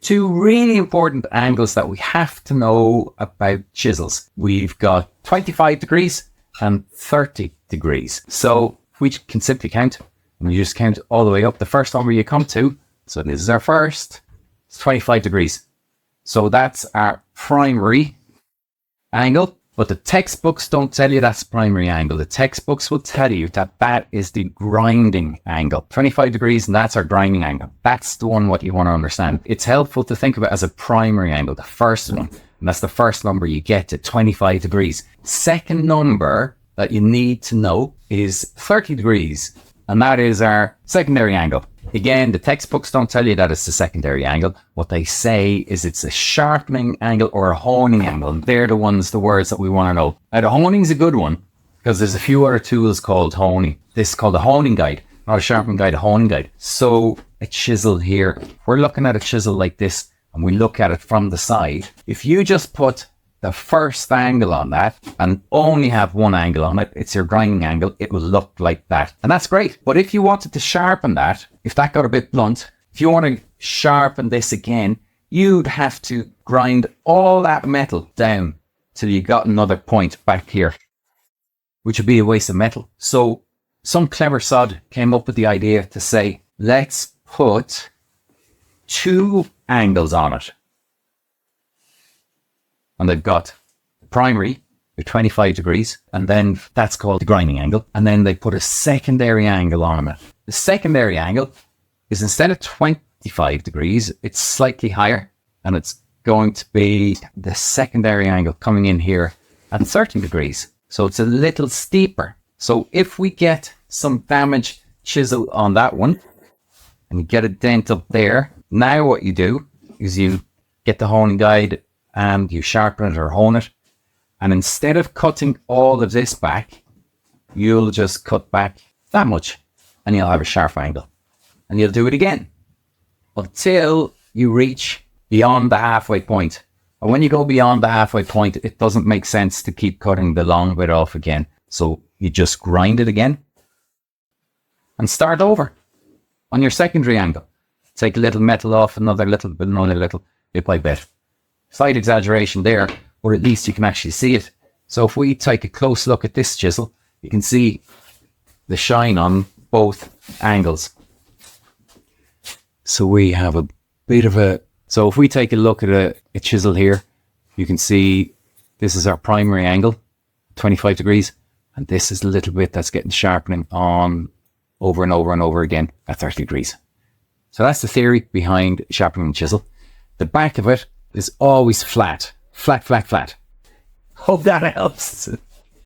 two really important angles that we have to know about chisels. We've got 25 degrees and 30 degrees. So we can simply count, and you just count all the way up. The first number you come to, so this is our first, it's 25 degrees. So that's our primary angle, but the textbooks don't tell you that's primary angle. The textbooks will tell you that that is the grinding angle. 25 degrees, and that's our grinding angle. That's the one what you want to understand. It's helpful to think of it as a primary angle, the first one, and that's the first number you get to 25 degrees. Second number that you need to know is 30 degrees, and that is our secondary angle. Again, the textbooks don't tell you that it's the secondary angle. What they say is it's a sharpening angle or a honing angle. They're the words that we want to know. Now, the honing is a good one because there's a few other tools called honing. This is called a honing guide, not a sharpening guide, a honing guide. So a chisel here, we're looking at a chisel like this, and we look at it from the side. If you just put the first angle on that and only have one angle on it, it's your grinding angle, it will look like that. And that's great. But if you wanted to sharpen that, if that got a bit blunt, if you want to sharpen this again, you'd have to grind all that metal down till you got another point back here, which would be a waste of metal. So some clever sod came up with the idea to say, let's put two angles on it. And they've got the primary at 25 degrees, and then that's called the grinding angle. And then they put a secondary angle on it. The secondary angle is, instead of 25 degrees, it's slightly higher, and it's going to be the secondary angle coming in here at 30 degrees. So it's a little steeper. So if we get some damaged chisel on that one, and you get a dent up there, now what you do is you get the honing guide and you sharpen it or hone it. And instead of cutting all of this back, you'll just cut back that much and you'll have a sharp angle. And you'll do it again until you reach beyond the halfway point. And when you go beyond the halfway point, it doesn't make sense to keep cutting the long bit off again. So you just grind it again and start over on your secondary angle. Take a little metal off, another little bit by bit. Slight exaggeration there, or at least you can actually see it. So if we take a close look at this chisel, you can see the shine on both angles. So we have a bit of a... So if we take a look at a chisel here, you can see this is our primary angle, 25 degrees, and this is a little bit that's getting sharpening on over and over and over again at 30 degrees. So that's the theory behind sharpening a chisel. The back of it is always flat. Flat, flat, flat. Hope that helps.